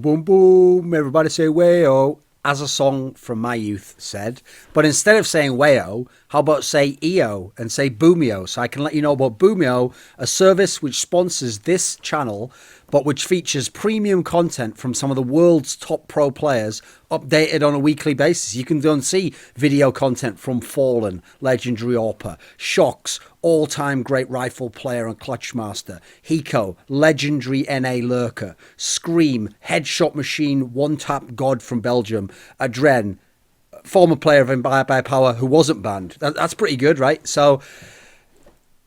boom, boom, everybody say way-oh, as a song from my youth said. But instead of saying way-oh, how about say EO and say boomio? So I can let you know about Boomio, a service which sponsors this channel, but which features premium content from some of the world's top pro players updated on a weekly basis. You can go and see video content from Fallen, Legendary Orpa, Shocks, all-time great rifle player and clutch master, Hiko, legendary NA lurker, Scream, headshot machine, one-tap god from Belgium, Adren, former player of Inspired by Power who wasn't banned. That's pretty good, right? So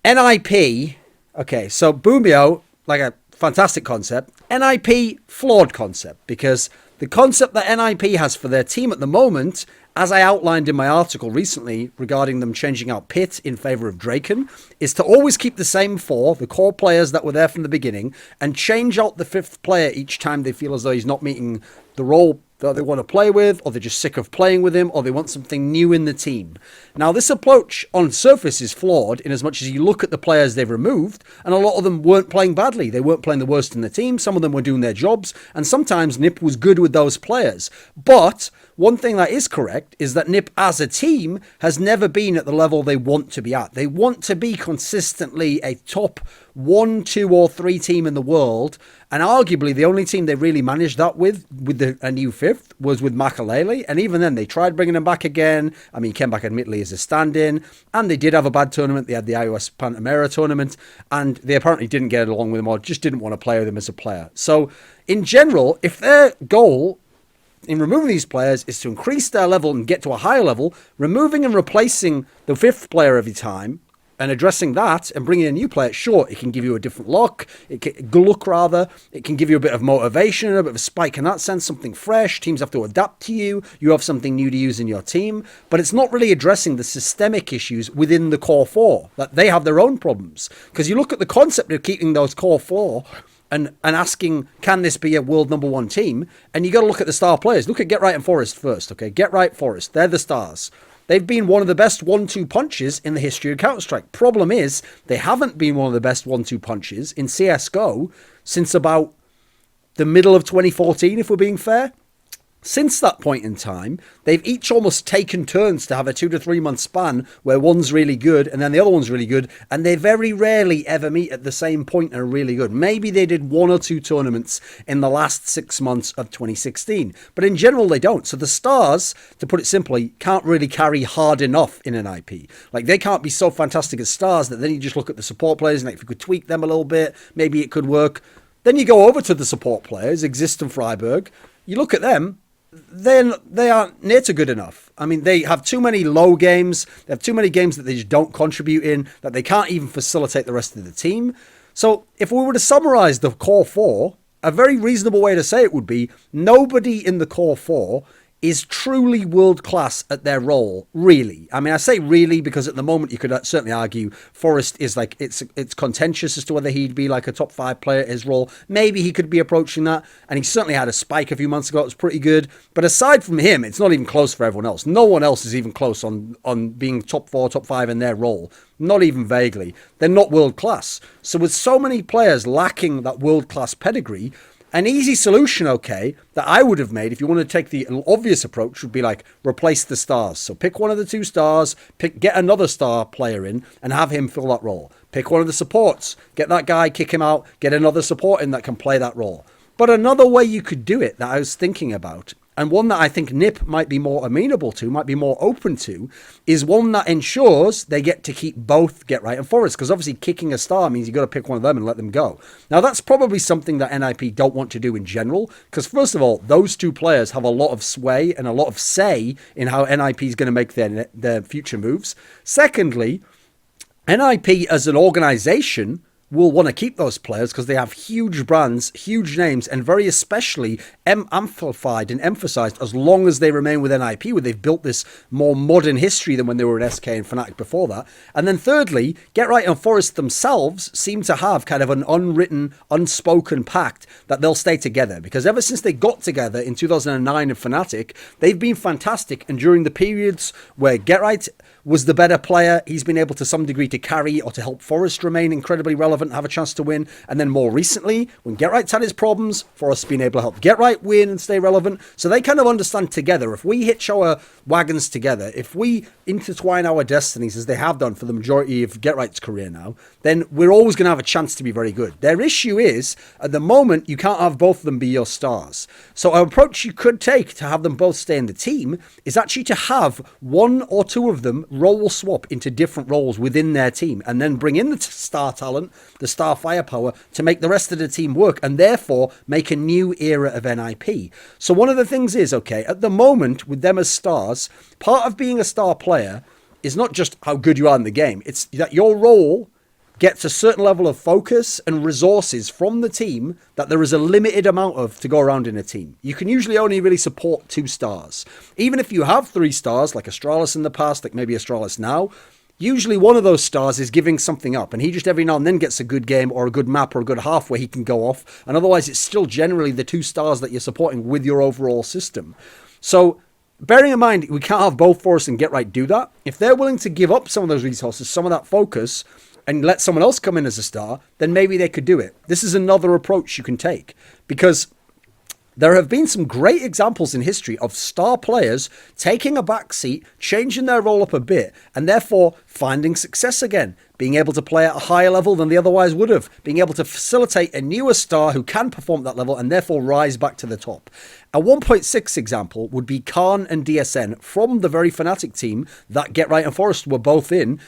NiP, okay, so Boomio, like a fantastic concept. NiP, flawed concept, because the concept that NiP has for their team at the moment, as I outlined in my article recently regarding them changing out Pitt in favor of Draken, is to always keep the same four, the core players that were there from the beginning, and change out the fifth player each time they feel as though he's not meeting the role that they want to play with, or they're just sick of playing with him, or they want something new in the team. Now, this approach on surface is flawed in as much as you look at the players they've removed, and a lot of them weren't playing badly. They weren't playing the worst in the team. Some of them were doing their jobs, and sometimes NiP was good with those players. But one thing that is correct is that NiP as a team has never been at the level they want to be at. They want to be consistently a top 1, 2, or 3 team in the world, and arguably the only team they really managed that with a new fifth was with Makalele, and even then they tried bringing him back again. I mean, he came back admittedly as a stand-in, and they did have a bad tournament. They had the iOS Panamera tournament, and they apparently didn't get along with him or just didn't want to play with him as a player. So in general, if their goal in removing these players is to increase their level and get to a higher level, removing and replacing the fifth player every time and addressing that and bringing in a new player, sure, it can give you a different look, it can give you a bit of motivation, a bit of a spike in that sense, something fresh. Teams have to adapt to you. You have something new to use in your team, but it's not really addressing the systemic issues within the core four, that they have their own problems. Because you look at the concept of keeping those core four and asking, can this be a world number 1 team? And you got to look at the star players. Look at Get Right and Forest first, okay? Get Right, Forest, they're the stars. They've been one of the best 1-2 punches in the history of Counter-Strike. Problem is, they haven't been one of the best 1-2 punches in CSGO since about the middle of 2014, if we're being fair. Since that point in time, they've each almost taken turns to have a 2 to 3 month span where one's really good and then the other one's really good, and they very rarely ever meet at the same point and are really good. Maybe they did 1 or 2 tournaments in the last 6 months of 2016, but in general they don't. So the stars, to put it simply, can't really carry hard enough in an IP. Like, they can't be so fantastic as stars that then you just look at the support players and like, if you could tweak them a little bit, maybe it could work. Then you go over to the support players, Exist and Freiburg, you look at them, then they aren't near to good enough. I mean, they have too many low games. They have too many games that they just don't contribute in, that they can't even facilitate the rest of the team. So if we were to summarize the core four, a very reasonable way to say it would be nobody in the core four is truly world-class at their role, really. I mean, I say really because at the moment you could certainly argue Forrest is like, it's contentious as to whether he'd be like a top 5 player at his role. Maybe he could be approaching that, and he certainly had a spike a few months ago. It was pretty good. But aside from him, it's not even close for everyone else. No one else is even close on being top 4, top 5 in their role. Not even vaguely. They're not world-class. So with so many players lacking that world-class pedigree, an easy solution, okay, that I would have made if you want to take the obvious approach would be like replace the stars. So pick one of the 2 stars, get another star player in and have him fill that role. Pick one of the supports, get that guy, kick him out, get another support in that can play that role. But another way you could do it that I was thinking about, and one that I think NiP might be more amenable to, might be more open to, is one that ensures they get to keep both Get Right and Forest. Because obviously kicking a star means you've got to pick one of them and let them go. Now that's probably something that NiP don't want to do in general. Because first of all, those 2 players have a lot of sway and a lot of say in how NiP is going to make their future moves. Secondly, NiP as an organization will want to keep those players because they have huge brands, huge names, and very especially amplified and emphasized as long as they remain with NiP, where they've built this more modern history than when they were in SK and Fnatic before that. And then thirdly, Get Right and Forest themselves seem to have kind of an unwritten, unspoken pact that they'll stay together, because ever since they got together in 2009 in Fnatic, they've been fantastic. And during the periods where Get Right was the better player, he's been able to some degree to carry or to help Forest remain incredibly relevant relevant and have a chance to win. And then more recently, when Get Right's had his problems, Forest's been able to help Get Right win and stay relevant. So they kind of understand together. If we hitch our wagons together, if we intertwine our destinies as they have done for the majority of Get Right's career now, then we're always going to have a chance to be very good. Their issue is, at the moment, you can't have both of them be your stars. So an approach you could take to have them both stay in the team is actually to have one or two of them role swap into different roles within their team and then bring in the star talent, the star firepower to make the rest of the team work and therefore make a new era of NiP. So one of the things is, okay, at the moment with them as stars, part of being a star player is not just how good you are in the game. It's that your role gets a certain level of focus and resources from the team that there is a limited amount of to go around in a team. You can usually only really support 2 stars. Even if you have 3 stars, like Astralis in the past, like maybe Astralis now, usually one of those stars is giving something up, and he just every now and then gets a good game or a good map or a good half where he can go off, and otherwise it's still generally the 2 stars that you're supporting with your overall system. So bearing in mind, we can't have both Forest and Get Right do that. If they're willing to give up some of those resources, some of that focus, and let someone else come in as a star, then maybe they could do it. This is another approach you can take, because there have been some great examples in history of star players taking a backseat, changing their role up a bit, and therefore finding success again, being able to play at a higher level than they otherwise would have, being able to facilitate a newer star who can perform at that level and therefore rise back to the top. A 1.6 example would be Khan and DSN from the very Fnatic team that Get Right and Forest were both in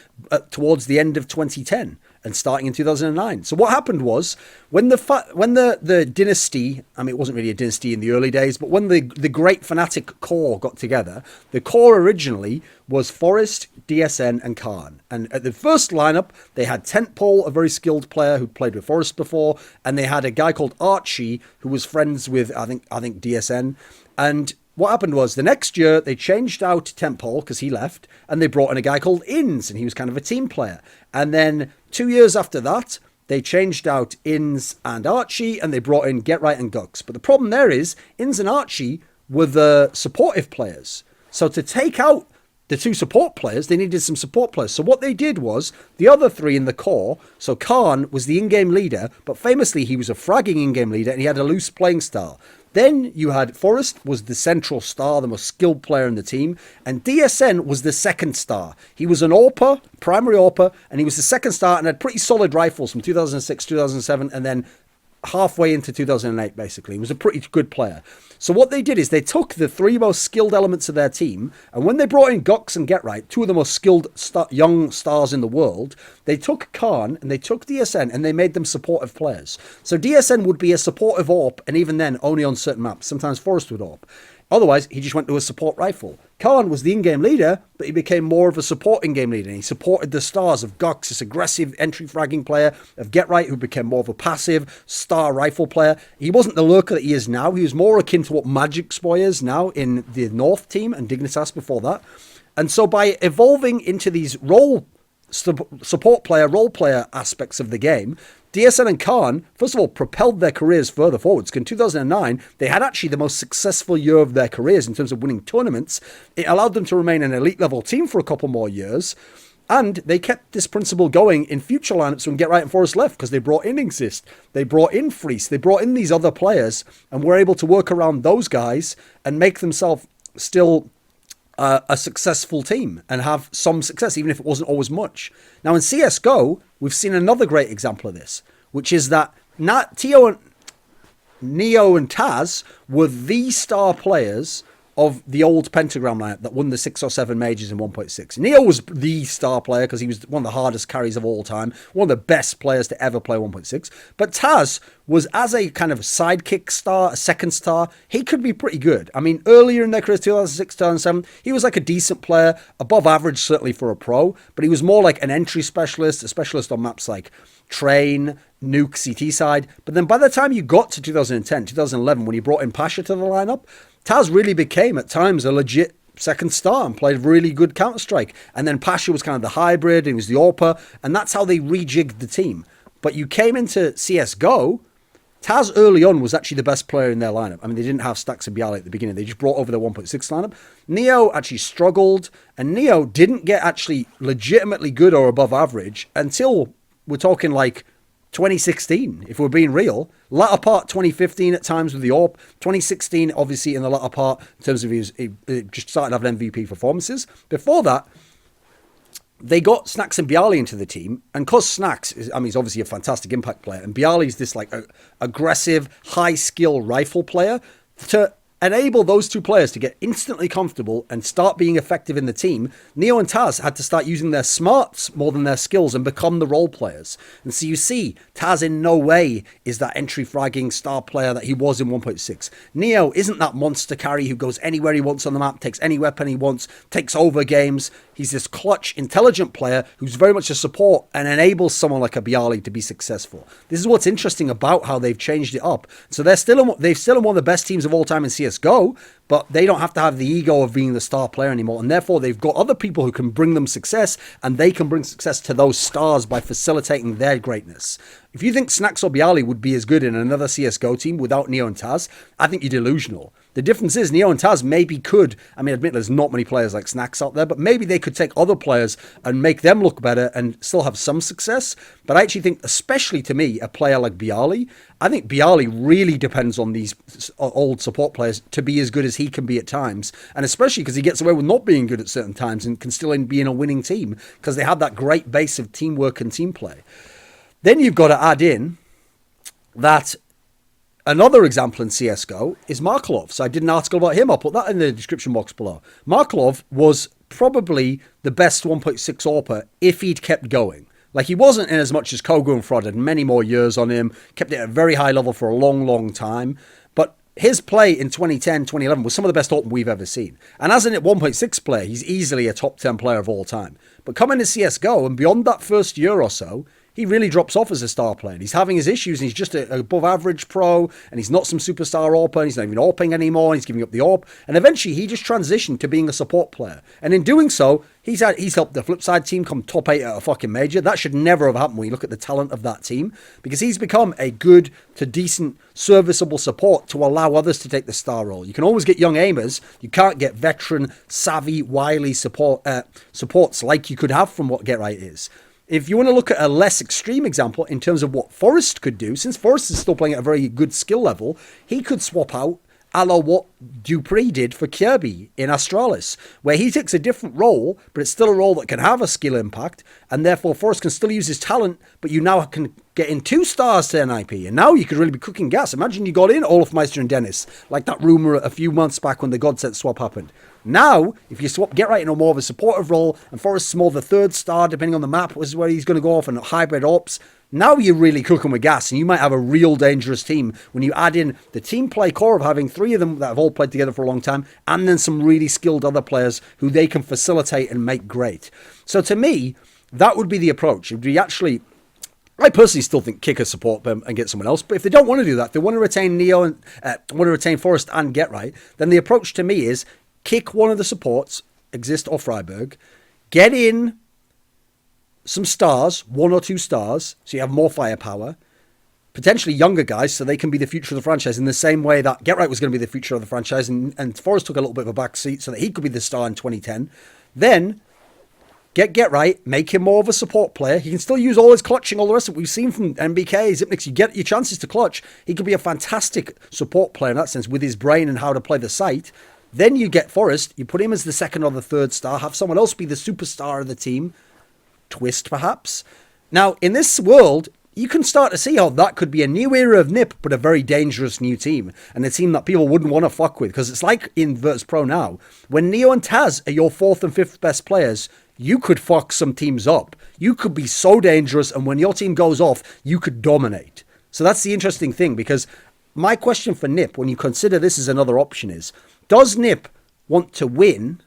towards the end of 2010 and starting in 2009. So what happened was when the dynasty, I mean, it wasn't really a dynasty in the early days, but when the great Fnatic core got together, the core originally was Forest, DSN and Khan. And at the first lineup, they had Tentpole, a very skilled player who played with Forest before, and they had a guy called Archie who was friends with, I think DSN. And what happened was the next year they changed out Tentpole because he left, and they brought in a guy called Inns, and he was kind of a team player. And then 2 years after that, they changed out Inns and Archie, and they brought in Get Right and Gux. But the problem there is Inns and Archie were the supportive players. So to take out the 2 support players, they needed some support players. So what they did was the other 3 in the core. So Khan was the in-game leader, but famously he was a fragging in-game leader and he had a loose playing style. Then you had Forest was the central star, the most skilled player in the team, and DSN was the second star. He was an AWPer, primary AWPer, and he was the second star and had pretty solid rifles from 2006, 2007, and then halfway into 2008, basically. He was a pretty good player. So what they did is they took the 3 most skilled elements of their team, and when they brought in Gux and Get Right, 2 of the most skilled young stars in the world, they took Khan and they took DSN and they made them supportive players. So DSN would be a supportive AWP, and even then only on certain maps. Sometimes Forest would AWP. Otherwise, he just went to a support rifle. Khan was the in-game leader, but he became more of a support in-game leader. And he supported the stars of Gux, this aggressive entry fragging player, of Get Right, who became more of a passive star rifle player. He wasn't the lurker that he is now. He was more akin to what Magic's Boy is now in the North team and Dignitas before that. And so by evolving into these support player, role player aspects of the game, DSN and Khan, first of all, propelled their careers further forwards. In 2009, they had actually the most successful year of their careers in terms of winning tournaments. It allowed them to remain an elite level team for a couple more years. And they kept this principle going in future lineups when Get Right and Forest left, because they brought in Exist, they brought in Freeze, they brought in these other players, and were able to work around those guys and make themselves still a successful team and have some success, even if it wasn't always much. Now in CSGO, we've seen another great example of this, which is that Neo and Taz were the star players of the old Pentagram lineup that won the 6 or 7 majors in 1.6. Neo was the star player because he was one of the hardest carries of all time, one of the best players to ever play 1.6. But Taz was, as a kind of sidekick star, a second star, he could be pretty good. I mean, earlier in their career, 2006, 2007, he was like a decent player, above average certainly for a pro, but he was more like an entry specialist, a specialist on maps like Train, Nuke, CT side. But then by the time you got to 2010, 2011, when you brought in Pasha to the lineup, Taz really became, at times, a legit second star and played really good Counter-Strike. And then Pasha was kind of the hybrid, he was the AWPer, and that's how they rejigged the team. But you came into CSGO, Taz early on was actually the best player in their lineup. I mean, they didn't have Stacks and Bialy at the beginning. They just brought over their 1.6 lineup. Neo actually struggled, and Neo didn't get actually legitimately good or above average until, we're talking like 2016, if we're being real. Latter part 2015 at times with the AWP. 2016, obviously, in the latter part, in terms of he just started having MVP performances. Before that, they got Snacks and Bialy into the team, and because Snacks he's obviously a fantastic impact player, and Bialy's this like aggressive, high skill rifle player, to enable those two players to get instantly comfortable and start being effective in the team, Neo and Taz had to start using their smarts more than their skills and become the role players. And so you see, Taz in no way is that entry fragging star player that he was in 1.6. Neo isn't that monster carry who goes anywhere he wants on the map, takes any weapon he wants, takes over games. He's this clutch, intelligent player who's very much a support and enables someone like a Bialy to be successful. This is what's interesting about how they've changed it up. So they're still one of the best teams of all time in CSGO, but they don't have to have the ego of being the star player anymore. And therefore, they've got other people who can bring them success, and they can bring success to those stars by facilitating their greatness. If you think Snacks or Bialy would be as good in another CSGO team without Neo and Taz, I think you're delusional. The difference is Neo and Taz maybe could, admit there's not many players like Snacks out there, but maybe they could take other players and make them look better and still have some success. But I actually think, especially to me, a player like Bialy, I think Bialy really depends on these old support players to be as good as he can be at times. And especially because he gets away with not being good at certain times and can still be in a winning team because they have that great base of teamwork and team play. Then you've got to add in that another example in CSGO is markeloff. So I did an article about him. I'll put that in the description box below. markeloff was probably the best 1.6 AWPer if he'd kept going. Like, he wasn't in as much as Kogu and Fraud had many more years on him, kept it at a very high level for a long, long time. But his play in 2010, 2011 was some of the best AWP we've ever seen. And as a 1.6 player, he's easily a top 10 player of all time. But coming to CSGO and beyond that first year or so, he really drops off as a star player. He's having his issues, and he's just an above average pro, and he's not some superstar AWPer, he's not even AWPing anymore, he's giving up the AWP, and eventually he just transitioned to being a support player. And in doing so, he's helped the Flipside team come top 8 at a fucking major. That should never have happened when you look at the talent of that team, because he's become a good to decent, serviceable support to allow others to take the star role. You can always get young aimers, you can't get veteran, savvy, wily supports like you could have from what Get Right is. If you want to look at a less extreme example in terms of what Forrest could do, since Forrest is still playing at a very good skill level, he could swap out a la what Dupree did for Kirby in Astralis, where he takes a different role, but it's still a role that can have a skill impact, and therefore Forrest can still use his talent, but you now can get in 2 stars to NiP, and now you could really be cooking gas. Imagine you got in Olaf Meister and Dennis, like that rumor a few months back when the Godset swap happened. Now, if you swap Get Right in a more of a supportive role, and Forrest's more the 3rd star, depending on the map, this is where he's going to go off, and hybrid ops, now you're really cooking with gas, and you might have a real dangerous team when you add in the team play core of having 3 of them that have all played together for a long time, and then some really skilled other players who they can facilitate and make great. So to me, that would be the approach. It would be actually, I personally still think kick a support and get someone else. But if they don't want to do that, if they want to retain Neo and want to retain Forrest and Get Right, then the approach to me is kick one of the supports, Exist or Freiburg, get in some stars, 1 or 2 stars, so you have more firepower, potentially younger guys, so they can be the future of the franchise in the same way that Get Right was going to be the future of the franchise, and Forrest took a little bit of a back seat so that he could be the star in 2010. Then Get Right, make him more of a support player. He can still use all his clutching, all the rest of it. We've seen from MBK, Zipnix, you get your chances to clutch. He could be a fantastic support player in that sense with his brain and how to play the site. Then you get Forrest, you put him as the 2nd or the 3rd star, have someone else be the superstar of the team, twist perhaps. Now, in this world, you can start to see how that could be a new era of NiP, but a very dangerous new team, and a team that people wouldn't want to fuck with, because it's like in Virtus.pro now, when Neo and Taz are your 4th and 5th best players, you could fuck some teams up. You could be so dangerous, and when your team goes off, you could dominate. So that's the interesting thing, because my question for NiP, when you consider this as another option, is, does NiP want to win,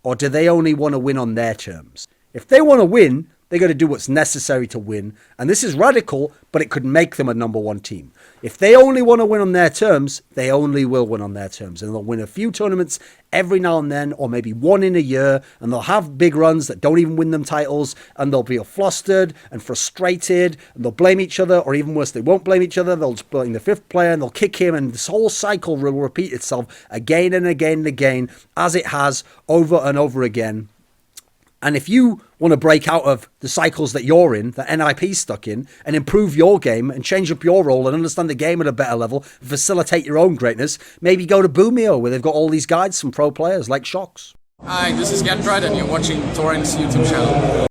or do they only want to win on their terms? If they want to win, they got to do what's necessary to win. And this is radical, but it could make them a number 1 team. If they only want to win on their terms, they only will win on their terms. And they'll win a few tournaments every now and then, or maybe 1 in a year. And they'll have big runs that don't even win them titles. And they'll be flustered and frustrated. And they'll blame each other, or even worse, they won't blame each other. They'll blame the 5th player and they'll kick him. And this whole cycle will repeat itself again and again and again, as it has over and over again. And if you want to break out of the cycles that you're in, that NiP's stuck in, and improve your game and change up your role and understand the game at a better level, facilitate your own greatness, maybe go to Boomio, where they've got all these guides from pro players like Shocks. Hi, this is Gertrude and you're watching Thorin's YouTube channel.